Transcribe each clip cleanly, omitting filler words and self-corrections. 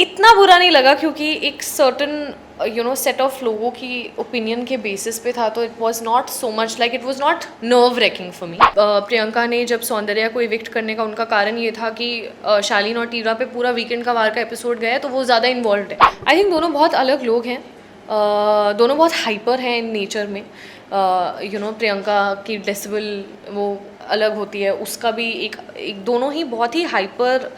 इतना बुरा नहीं लगा क्योंकि एक सर्टन सेट ऑफ लोगों की ओपिनियन के बेसिस पे था, तो it was not so much like it was not nerve wrecking for मी। प्रियंका ने जब सौंदर्या को इविक्ट करने का उनका कारण ये था कि शालीन और टीरा पे पूरा वीकेंड का वार का एपिसोड गया है, तो वो ज़्यादा इन्वॉल्व है। आई थिंक दोनों बहुत अलग लोग हैं, दोनों बहुत हाइपर हैं इन नेचर में। प्रियंका की डेसिबल वो अलग होती है, उसका भी एक दोनों ही बहुत ही हाइपर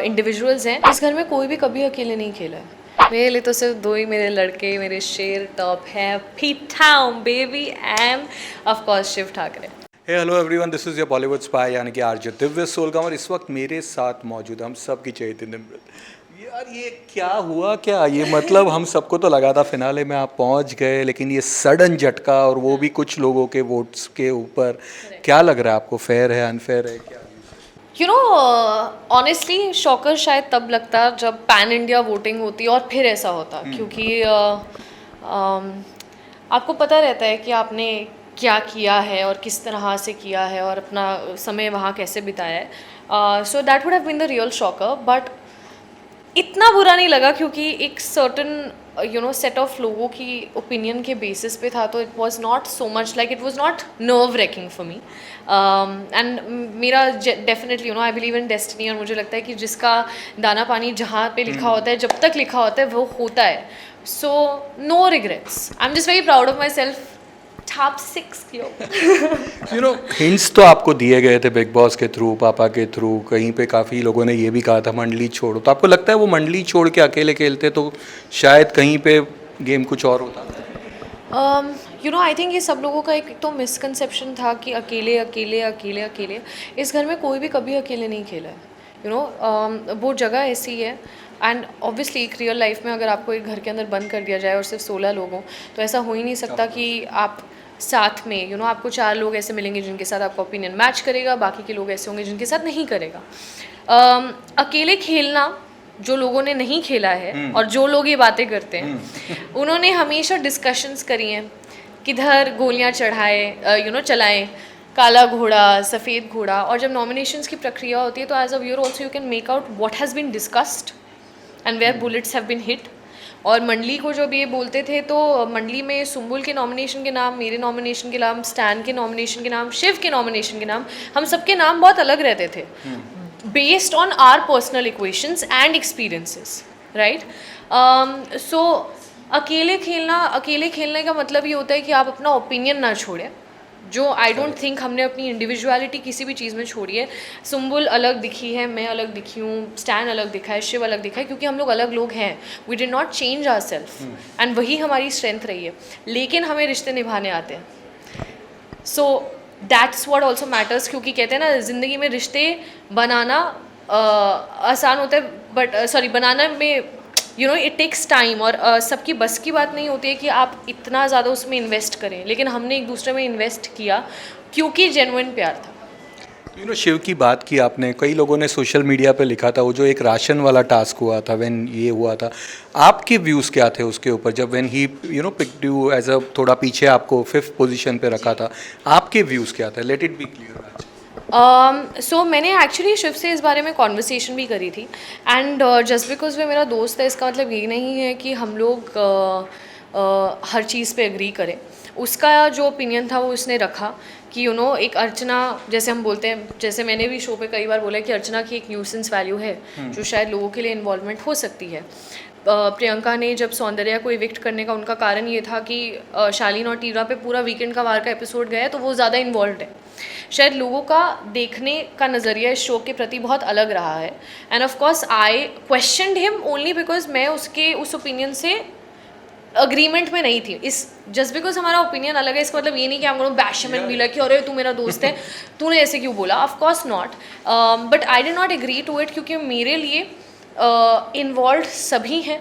इंडिविजुअल्स हैं। इस घर में कोई भी कभी अकेले नहीं खेला है। मेरे लिए तो सिर्फ दो ही मेरे लड़के, मेरे शेर टॉप हैं, Ptown baby and of course Shiv Thakare. Hey hello everyone, this is your Bollywood spy यानी कि आरजे दिव्य सोलगांव। और इस वक्त मेरे साथ मौजूद हम सब की चहेती निम्रत। यार ये क्या हुआ, क्या ये मतलब हम सबको तो लगा था फिनाले में आप पहुंच गए, लेकिन ये सडन झटका और वो भी कुछ लोगों के वोट्स के ऊपर। क्या लग रहा है आपको, फेयर है अनफेयर है क्या? ऑनेस्टली शॉकर शायद तब लगता जब पैन इंडिया वोटिंग होती और फिर ऐसा होता, क्योंकि आपको पता रहता है कि आपने क्या किया है और किस तरह से किया है और अपना समय वहाँ कैसे बिताया है। So that would have been the real shocker, but इतना बुरा नहीं लगा क्योंकि एक सर्टन सेट ऑफ लोगों की ओपिनियन के बेसिस पे था, तो it was not so much like it was not nerve wrecking for me. And मेरा definitely I believe in destiny, और मुझे लगता है कि जिसका दाना पानी जहाँ पे लिखा होता है, जब तक लिखा होता है वो होता है। So no regrets, I am just very proud of myself. Top 6 किलो। हिंट्स तो आपको दिए गए थे बिग बॉस के थ्रू, पापा के थ्रू, कहीं पे काफ़ी लोगों ने ये भी कहा था मंडली छोड़ो। तो आपको लगता है वो मंडली छोड़ के अकेले खेलते तो शायद कहीं पे गेम कुछ और होता? आई थिंक ये सब लोगों का एक तो मिसकंसेप्शन था कि अकेले अकेले अकेले अकेले। इस घर में कोई भी कभी अकेले नहीं खेला है। वो जगह ऐसी है, एंड ऑब्वियसली एक रियल लाइफ में अगर आपको एक घर के अंदर बंद कर दिया जाए और सिर्फ 16 लोग हों, तो ऐसा हो ही नहीं सकता कि आप साथ में आपको 4 लोग ऐसे मिलेंगे जिनके साथ आपका ओपिनियन मैच करेगा, बाकी के लोग ऐसे होंगे जिनके साथ नहीं करेगा। अकेले खेलना जो लोगों ने नहीं खेला है और जो लोग ये बातें करते हैं, उन्होंने हमेशा डिस्कशंस करी हैं, किधर गोलियां चढ़ाए चलाएं, काला घोड़ा, सफ़ेद घोड़ा। और जब नॉमिनेशंस की प्रक्रिया होती है, तो as a viewer also you can make out what has been discussed and where bullets have been hit. और मंडली को जब ये बोलते थे, तो मंडली में सुम्बुल के नॉमिनेशन के नाम, मेरे नॉमिनेशन के नाम, स्टैन के नॉमिनेशन के नाम, शिव के नॉमिनेशन के नाम, हम सबके नाम बहुत अलग रहते थे based on our personal equations and experiences, right? So अकेले खेलने का मतलब ये होता है कि आप अपना ओपिनियन ना छोड़ें, जो आई डोंट थिंक हमने अपनी इंडिविजुअलिटी किसी भी चीज़ में छोड़ी है। सुम्बुल अलग दिखी है, मैं अलग दिखी हूँ, स्टैन अलग दिखा है, शिव अलग दिखा है, क्योंकि हम लोग अलग लोग हैं। We did not change our self, and वही हमारी स्ट्रेंथ रही है। लेकिन हमें रिश्ते निभाने आते हैं, so that's what also matters. क्योंकि कहते हैं ना, ज़िंदगी में रिश्ते बनाना आसान होता है, बट बनाना में इट टेक्स टाइम, और सबकी बस की बात नहीं होती है कि आप इतना ज़्यादा उसमें इन्वेस्ट करें। लेकिन हमने एक दूसरे में इन्वेस्ट किया क्योंकि जेन्युइन प्यार था। शिव की बात की आपने, कई लोगों ने सोशल मीडिया पे लिखा था वो जो एक राशन वाला टास्क हुआ था, व्हेन ये हुआ था, आपके व्यूज़ क्या थे उसके ऊपर? जब when he picked you as a, थोड़ा पीछे आपको 5th पोजीशन पे रखा था, आपके व्यूज़ क्या थे? लेट इट बी क्लियर आज। सो मैंने एक्चुअली शिव से इस बारे में कॉन्वर्सेशन भी करी थी, एंड जस्ट बिकॉज वो मेरा दोस्त है, इसका मतलब ये नहीं है कि हम लोग हर चीज़ पे एग्री करें। उसका जो ओपिनियन था वो उसने रखा कि एक अर्चना, जैसे हम बोलते हैं, जैसे मैंने भी शो पे कई बार बोला कि अर्चना की एक न्यूसेंस वैल्यू है जो शायद लोगों के लिए इन्वॉल्वमेंट हो सकती है। प्रियंका ने जब सौंदर्या को इविक्ट करने का उनका कारण ये था कि शालीन और टीरा पे पूरा वीकेंड का वार का एपिसोड गया है, तो वो ज़्यादा इन्वॉल्व है। शायद लोगों का देखने का नज़रिया इस शो के प्रति बहुत अलग रहा है, and of course I questioned him only because मैं उसके उस ओपिनियन से अग्रीमेंट में नहीं थी। इस जस्ट बिकॉज हमारा ओपिनियन अलग है, इसका मतलब ये नहीं कि हम bash him and be like कि अरे तू मेरा दोस्त है, तूने ऐसे क्यों बोला। Of course not, but I did not agree to it, क्योंकि मेरे लिए इन्वॉल्व सभी हैं।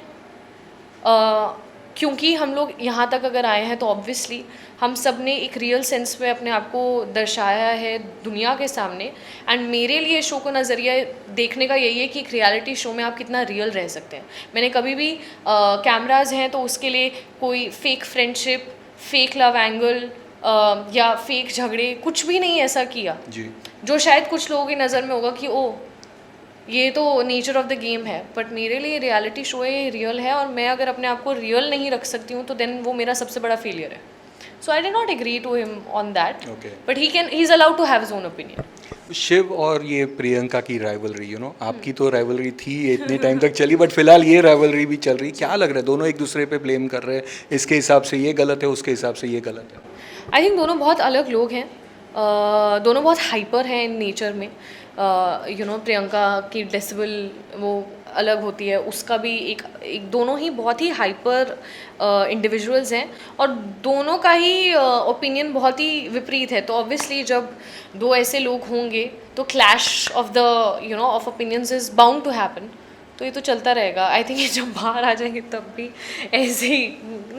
क्योंकि हम लोग यहाँ तक अगर आए हैं, तो ऑब्वियसली हम सब ने एक रियल सेंस में अपने आप को दर्शाया है दुनिया के सामने, एंड मेरे लिए शो का नज़रिया देखने का यही है कि एक रियलिटी शो में आप कितना रियल रह सकते हैं। मैंने कभी भी कैमराज हैं तो उसके लिए कोई fake friendship, fake love angle या फेक झगड़े कुछ भी नहीं ऐसा किया जी, जो शायद कुछ लोगों की नज़र में होगा कि ओ ये तो नेचर ऑफ द गेम है, बट मेरे लिए रियलिटी शो है, ये रियल है, और मैं अगर अपने आप को रियल नहीं रख सकती हूँ तो देन वो मेरा सबसे बड़ा फेलियर है. So I did not agree to him on that, Okay. But he is allowed to have his own opinion. Shiv और ये प्रियंका की राइवलरी, आपकी तो राइवलरी थी, ये इतने टाइम तक चली, बट फिलहाल ये राइवलरी भी चल रही. क्या लग रहा है, दोनों एक दूसरे पे ब्लेम कर रहे हैं, इसके हिसाब से ये गलत है, उसके हिसाब से ये गलत है? आई थिंक दोनों बहुत अलग लोग हैं. दोनों बहुत हाइपर हैं इन नेचर में. प्रियंका की डेसिबल वो अलग होती है, उसका भी एक दोनों ही बहुत ही हाइपर इंडिविजुअल्स हैं, और दोनों का ही ओपिनियन बहुत ही विपरीत है. तो ऑब्वियसली जब दो ऐसे लोग होंगे तो clash of the of opinions is bound to happen. तो ये तो चलता रहेगा. आई थिंक ये जब बाहर आ जाएंगे तब भी ऐसे ही,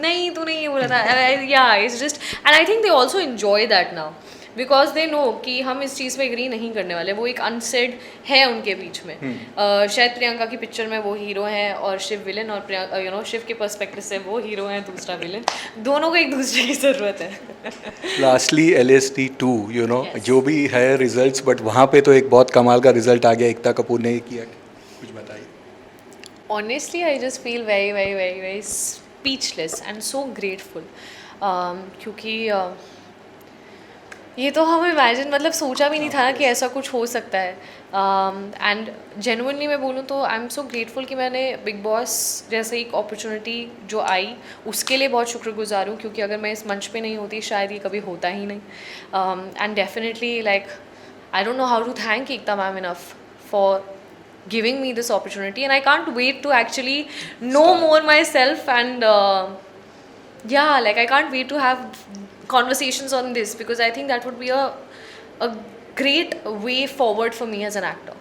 नहीं तो नहीं बोला था, या it's just, and I think they also enjoy that now, because they know कि हम इस चीज़ पे एग्री नहीं करने वाले. वो एक अनसेड है उनके बीच में. शायद प्रियंका की पिक्चर में वो हीरो हैं और शिव विलन, और शिव के पर्सपेक्टिव से वो हीरो हैं, दूसरा विलन. दोनों को एक दूसरे की ज़रूरत है. Lastly LSD 2, Yes. जो भी है रिजल्ट्स, बट वहाँ पे तो एक बहुत कमाल का रिजल्ट आ गया, एकता कपूर ने किया. कुछ बताइए. Honestly, I just feel very, very, very, very speechless and so grateful. क्योंकि ये तो हम इमेजिन, मतलब सोचा भी नहीं था ना कि ऐसा कुछ हो सकता है. एंड जेन्युइनली मैं बोलूँ तो आई एम सो ग्रेटफुल कि मैंने बिग बॉस जैसे एक अपॉर्चुनिटी जो आई उसके लिए बहुत शुक्रगुजार हूँ, क्योंकि अगर मैं इस मंच पे नहीं होती शायद ये कभी होता ही नहीं. And definitely like I don't know how to thank Ekta ma'am enough for giving me this opportunity, and I can't wait to actually know more myself, and like I can't wait to have conversations on this, because I think that would be a great way forward for me as an actor.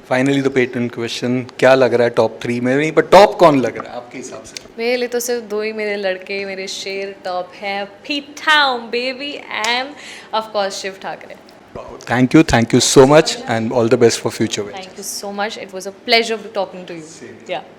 Finally the patent question, क्या लग रहा है top 3 में नहीं, पर top कौन लग रहा है आपके हिसाब से? मेरे लिए तो सिर्फ दो ही मेरे लड़के, मेरे शेर टॉप है, P-Town baby and of course Shiv Thackeray. Thank you so much, and all the best for future. Thank you so much. It was a pleasure talking to you. Same. Yeah.